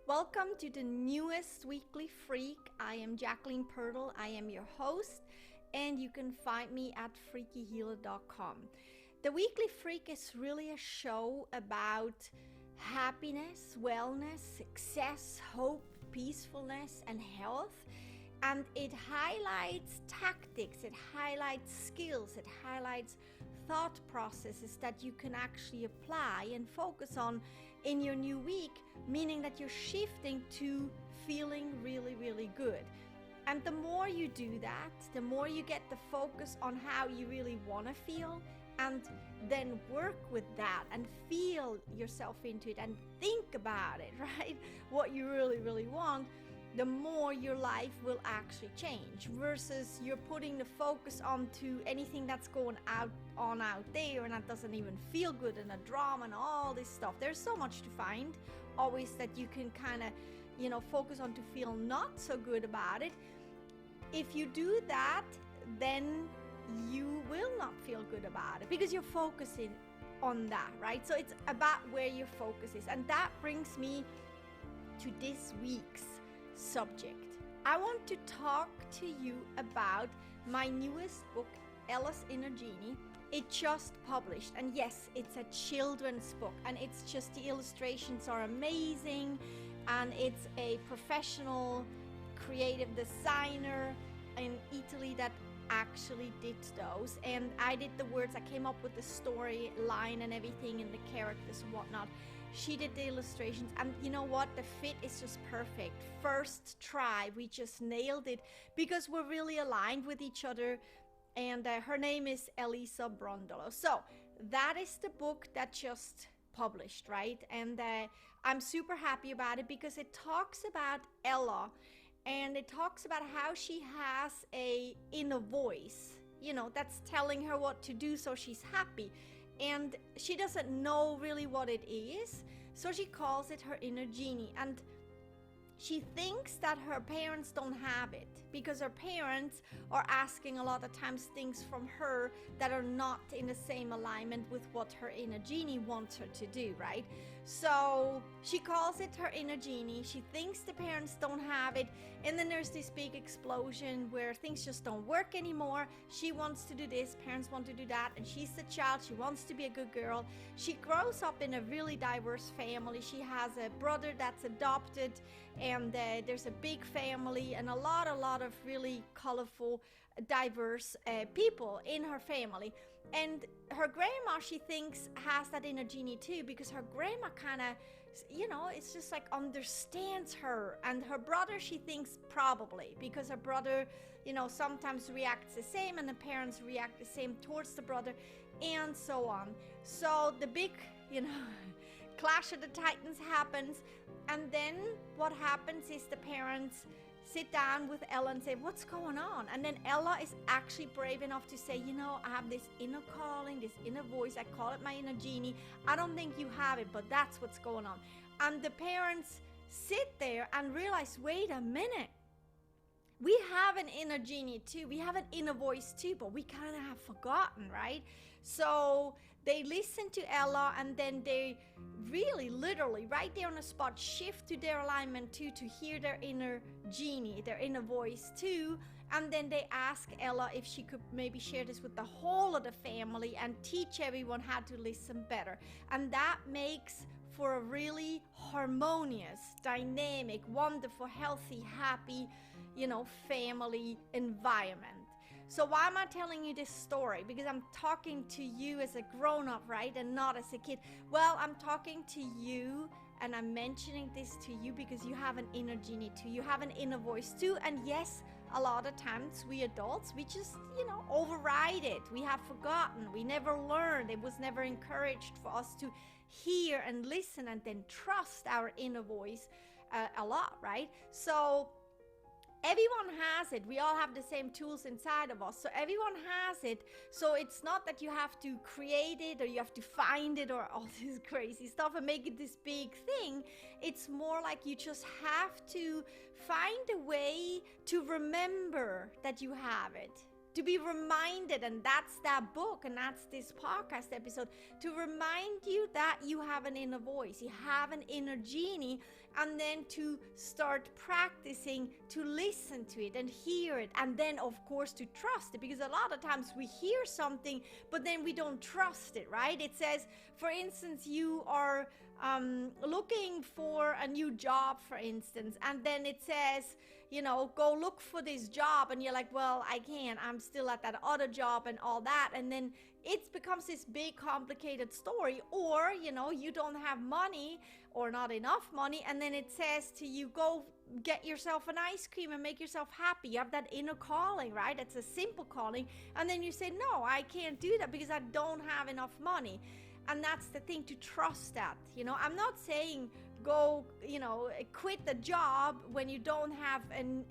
Welcome to the newest weekly freak. I am Jacqueline Pirtle. I am your host, and you can find me at FreakyHealer.com. The weekly freak is really a show about happiness, wellness, success, hope, peacefulness, and health. And it highlights tactics, it highlights skills, it highlights thought processes that you can actually apply and focus on in your new week, meaning that you're shifting to feeling really, really good. And the more you do that, the more you get the focus on how you really want to feel, and then work with that and feel yourself into it and think about it, right? What you really, really want, the more your life will actually change, versus you're putting the focus onto anything that's going out there and that doesn't even feel good, and a drama and all this stuff. There's so much to find always that you can kind of focus on to feel not so good about it. If you do that, then you will not feel good about it because you're focusing on that, right? So it's about where your focus is. And that brings me to this week's subject. I want to talk to you about my newest book, Ella's Inner Genie. It just published, and yes, it's a children's book, and it's just, the illustrations are amazing, and it's a professional creative designer in Italy that actually did those, and I did the words. I came up with the storyline and everything and the characters and whatnot. She did the illustrations, and you know what, the fit is just perfect. First try, we just nailed it because we're really aligned with each other. And her name is Elisa Brondolo. So that is the book that just published, right? And I'm super happy about it because it talks about Ella, and it talks about how she has a inner voice, that's telling her what to do so she's happy. And she doesn't know really what it is, so she calls it her inner genie. And she thinks that her parents don't have it because her parents are asking a lot of times things from her that are not in the same alignment with what her inner genie wants her to do, right? So she calls it her inner genie. She thinks the parents don't have it, and then there's this big explosion where things just don't work anymore. She wants to do this, parents want to do that, and she's the child. She wants to be a good girl. She grows up in a really diverse family. She has a brother that's adopted, and there's a big family and a lot of really colorful, diverse people in her family. And her grandma, she thinks, has that inner genie too, because her grandma kind of, it's just like understands her. And her brother, she thinks probably, because her brother, sometimes reacts the same, and the parents react the same towards the brother, and so on. So the big, clash of the titans happens. And then what happens is the parents sit down with Ella and say, what's going on? And then Ella is actually brave enough to say, I have this inner calling, this inner voice. I call it my inner genie. I don't think you have it, but that's what's going on. And the parents sit there and realize, wait a minute. We have an inner genie too. We have an inner voice too, but we kind of have forgotten, right? So they listen to Ella, and then they really, literally, right there on the spot, shift to their alignment too, to hear their inner genie, their inner voice too. And then they ask Ella if she could maybe share this with the whole of the family and teach everyone how to listen better. And that makes for a really harmonious, dynamic, wonderful, healthy, happy, family environment. So why am I telling you this story? Because I'm talking to you as a grown-up, right? And not as a kid. Well, I'm talking to you, and I'm mentioning this to you because you have an inner genie too. You have an inner voice too. And yes, a lot of times we adults, we just, override it. We have forgotten. We never learned. It was never encouraged for us to hear and listen and then trust our inner voice a lot, right? So everyone has it. We all have the same tools inside of us. So everyone has it. So it's not that you have to create it or you have to find it or all this crazy stuff and make it this big thing. It's more like you just have to find a way to remember that you have it. to be reminded, and that's that book, and that's this podcast episode, to remind you that you have an inner voice, you have an inner genie, and then to start practicing to listen to it and hear it, and then of course to trust it, because a lot of times we hear something but then we don't trust it, right? It says, for instance, you are looking for a new job, for instance, and then it says, you know, go look for this job, and you're like, well, I can't, I'm still at that other job and all that, and then it becomes this big complicated story. Or, you know, you don't have money or not enough money, and then it says to you, go get yourself an ice cream and make yourself happy. You have that inner calling, right? It's a simple calling, and then you say, no, I can't do that because I don't have enough money. And that's the thing, to trust that. You know, I'm not saying go, you know, quit the job when you don't have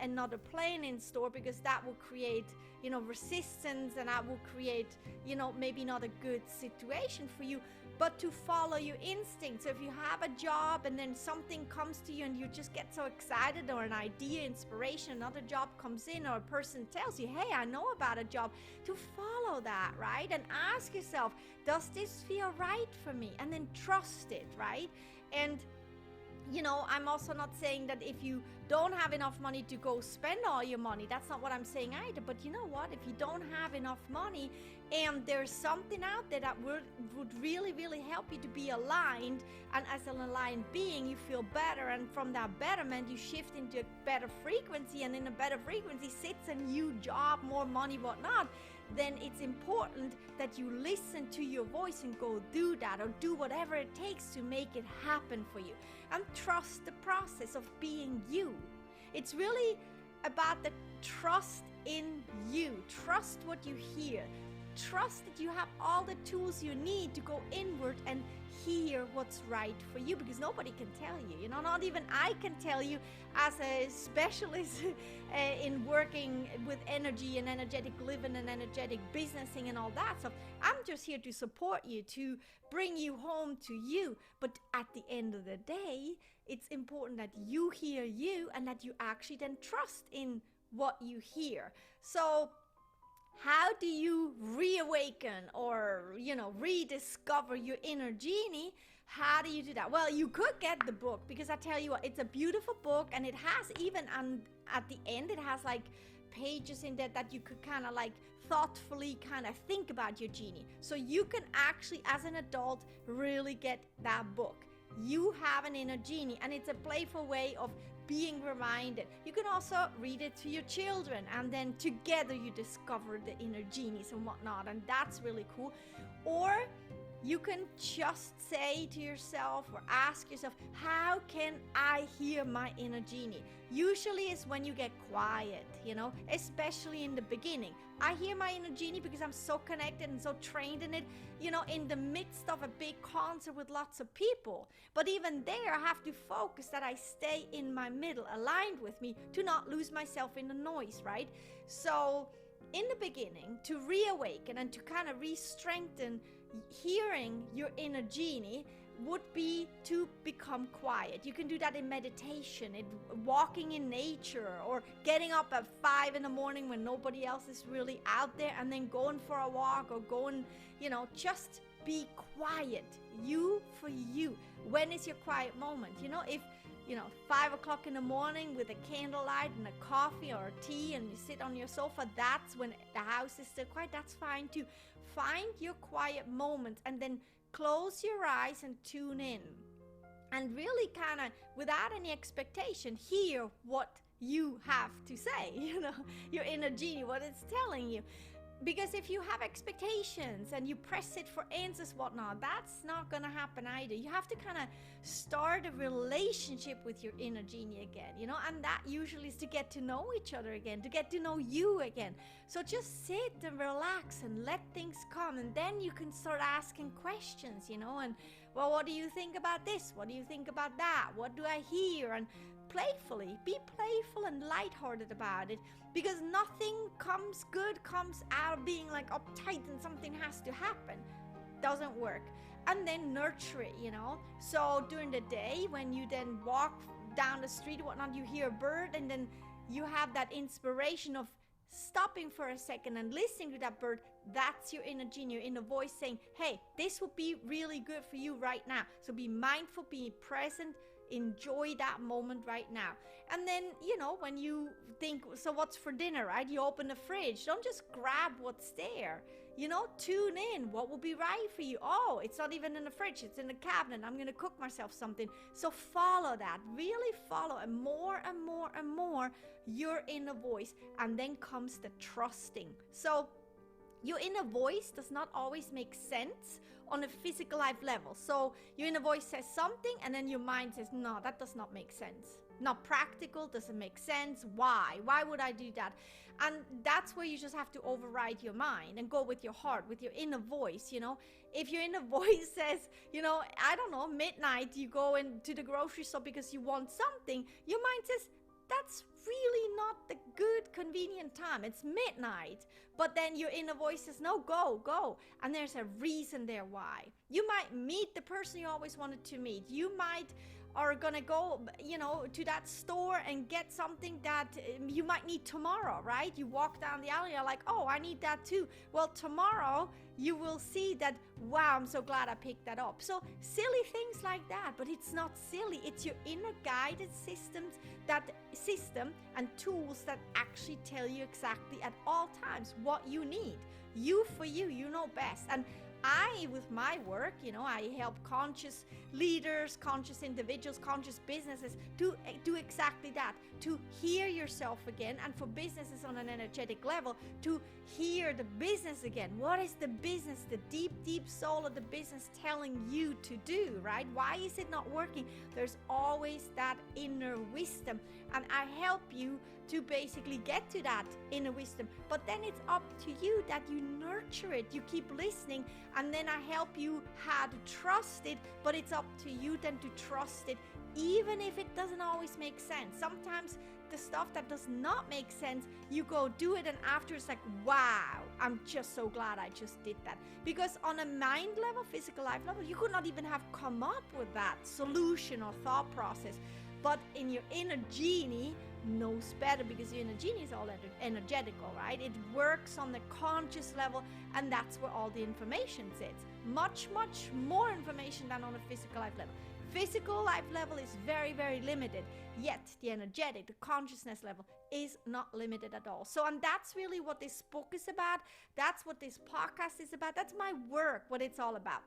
another plane in store, because that will create, you know, resistance, and that will create, you know, maybe not a good situation for you. But to follow your instincts. So if you have a job and then something comes to you and you just get so excited, or an idea, inspiration, another job comes in, or a person tells you, hey, I know about a job, to follow that, right? And ask yourself, does this feel right for me? And then trust it, right? And you know, I'm also not saying that if you don't have enough money to go spend all your money. That's not what I'm saying either. But you know what? If you don't have enough money and there's something out there that would really, really help you to be aligned, and as an aligned being, you feel better, and from that betterment, you shift into a better frequency, and in a better frequency sits a new job, more money, whatnot, then it's important that you listen to your voice and go do that, or do whatever it takes to make it happen for you. And trust the process of being you. It's really about the trust in you. Trust what you hear. Trust that you have all the tools you need to go inward and hear what's right for you, because nobody can tell you. You know, not even I can tell you as a specialist in working with energy and energetic living and energetic businessing and all that stuff. I'm just here to support you, to bring you home to you. But at the end of the day, it's important that you hear you, and that you actually then trust in what you hear. So how do you reawaken, or, you know, rediscover your inner genie? How do you do that? Well, you could get the book, because I tell you what, it's a beautiful book, and it has even at the end, it has like pages in there that you could kind of like thoughtfully kind of think about your genie. So you can actually, as an adult, really get that book. You have an inner genie, and it's a playful way of being reminded. You can also read it to your children, and then together you discover the inner genies and whatnot, and that's really cool. Or you can just say to yourself, or ask yourself, how can I hear my inner genie? Usually it's when you get quiet, you know, especially in the beginning. I hear my inner genie because I'm so connected and so trained in it, you know, in the midst of a big concert with lots of people. But even there, I have to focus that I stay in my middle, aligned with me, to not lose myself in the noise, right? So in the beginning, to reawaken and to kind of re-strengthen hearing your inner genie would be to become quiet. You can do that in meditation, in walking in nature, or getting up at 5 in the morning when nobody else is really out there, and then going for a walk, or going, you know, just be quiet. You for you. When is your quiet moment? You know, if, you know, 5 o'clock in the morning with a candlelight and a coffee or a tea, and you sit on your sofa, that's when the house is still quiet. That's fine too. Find your quiet moment, and then close your eyes and tune in, and really kind of, without any expectation, hear what you have to say, you know, your inner genie, what it's telling you. Because if you have expectations and you press it for answers, whatnot, that's not gonna happen either. You have to kind of start a relationship with your inner genie again, you know, and that usually is to get to know each other again, to get to know you again. So just sit and relax and let things come, and then you can start asking questions, you know, and, well, what do you think about this? What do you think about that? What do I hear? And playfully, be playful and lighthearted about it, because nothing comes out of being like uptight and something has to happen. Doesn't work. And then nurture it, you know. So during the day, when you then walk down the street or whatnot, you hear a bird, and then you have that inspiration of stopping for a second and listening to that bird, that's your inner genie, your inner voice saying, hey, this would be really good for you right now. So be mindful, be present, enjoy that moment right now. And then, when you think, so what's for dinner, right? You open the fridge, don't just grab what's there. Tune in. What will be right for you? Oh, it's not even in the fridge, it's in the cabinet. I'm going to cook myself something. So follow that. Really follow, and more and more and more your inner voice. And then comes the trusting. So your inner voice does not always make sense on a physical life level. So your inner voice says something, and then your mind says, no, that does not make sense. Not practical, doesn't make sense. Why? Why would I do that? And that's where you just have to override your mind and go with your heart, with your inner voice. If your inner voice says, I don't know, midnight, you go into the grocery store because you want something, your mind says, that's really not the good, convenient time. It's midnight. But then your inner voice says, no, go. And there's a reason there why. You might meet the person you always wanted to meet. You might are gonna go, to that store and get something that you might need tomorrow, right? You walk down the alley, you're like, oh, I need that too. Well, tomorrow you will see that, wow, I'm so glad I picked that up. So silly things like that, but it's not silly. It's your inner guided system and tools that actually tell you exactly at all times what you need. You for you, you know best. And with my work, I help conscious leaders, conscious individuals, conscious businesses to do exactly that, to hear yourself again, and for businesses on an energetic level, to hear the business again. What is the business, the deep, deep soul of the business telling you to do, right? Why is it not working? There's always that inner wisdom, and I help you to basically get to that inner wisdom. But then it's up to you that you nurture it. You keep listening, and then I help you how to trust it, but it's up to you then to trust it, even if it doesn't always make sense. Sometimes the stuff that does not make sense, you go do it, and after it's like, wow, I'm just so glad I just did that. Because on a mind level, physical life level, you could not even have come up with that solution or thought process. But in your inner genie knows better, because your inner genie is all energetical, right? It works on the conscious level, and that's where all the information sits. Much, much more information than on a physical life level. Physical life level is very, very limited, yet the energetic, the consciousness level is not limited at all. So, and that's really what this book is about. That's what this podcast is about. That's my work, what it's all about.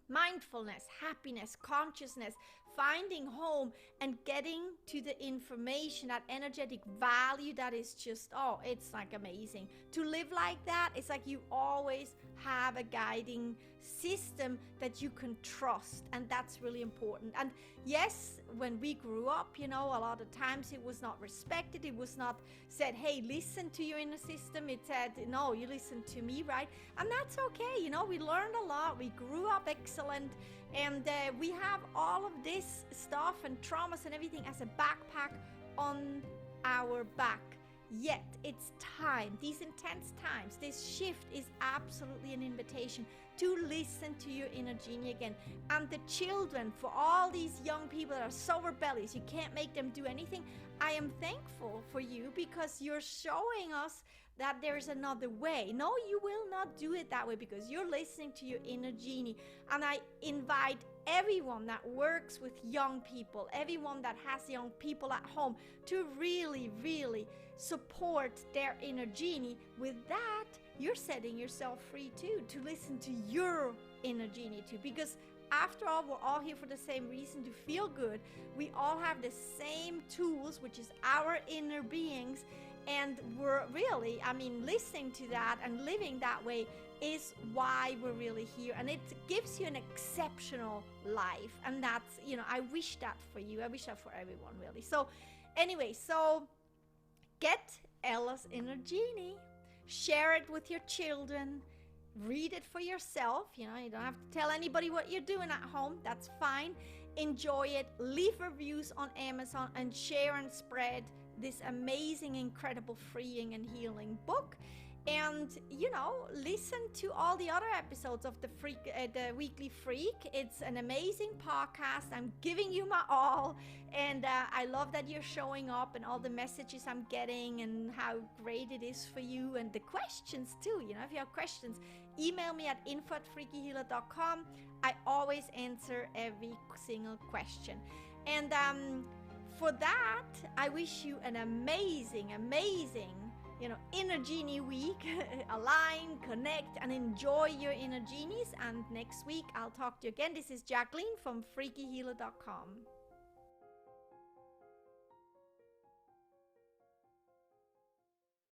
Mindfulness, happiness, consciousness, finding home, and getting to the information, that energetic value that is just, it's like amazing. To live like that, it's like you always have a guiding system that you can trust, and that's really important. And yes, when we grew up, a lot of times it was not respected. It was not said, hey, listen to your inner system. It said, no, you listen to me, right? And that's okay. We learned a lot. We grew up excellent, and we have all of this stuff and traumas and everything as a backpack on our back. Yet it's time, these intense times, this shift is absolutely an invitation to listen to your inner genie again. And the children, for all these young people that are so rebellious, you can't make them do anything. I am thankful for you, because you're showing us that there's another way. No, you will not do it that way, because you're listening to your inner genie. And I invite everyone that works with young people, everyone that has young people at home, to really, really support their inner genie. With that, you're setting yourself free too, to listen to your inner genie too, because after all, we're all here for the same reason, to feel good. We all have the same tools, which is our inner beings, and we're really, listening to that and living that way is why we're really here. And it gives you an exceptional life, and that's, I wish that for you. I wish that for everyone, really. So anyway, get Ella's inner genie, share it with your children, read it for yourself. You don't have to tell anybody what you're doing at home. That's fine. Enjoy it. Leave reviews on Amazon and share and spread this amazing, incredible, freeing and healing book. And you know, listen to all the other episodes of the Weekly Freak. It's an amazing podcast. I'm giving you my all, and I love that you're showing up and all the messages I'm getting and how great it is for you, and the questions too. You know, if you have questions, email me at info@freakyhealer.com. I always answer every single question. And for that, I wish you an amazing, inner genie week. Align, connect, and enjoy your inner genies. And next week, I'll talk to you again. This is Jacqueline from FreakyHealer.com.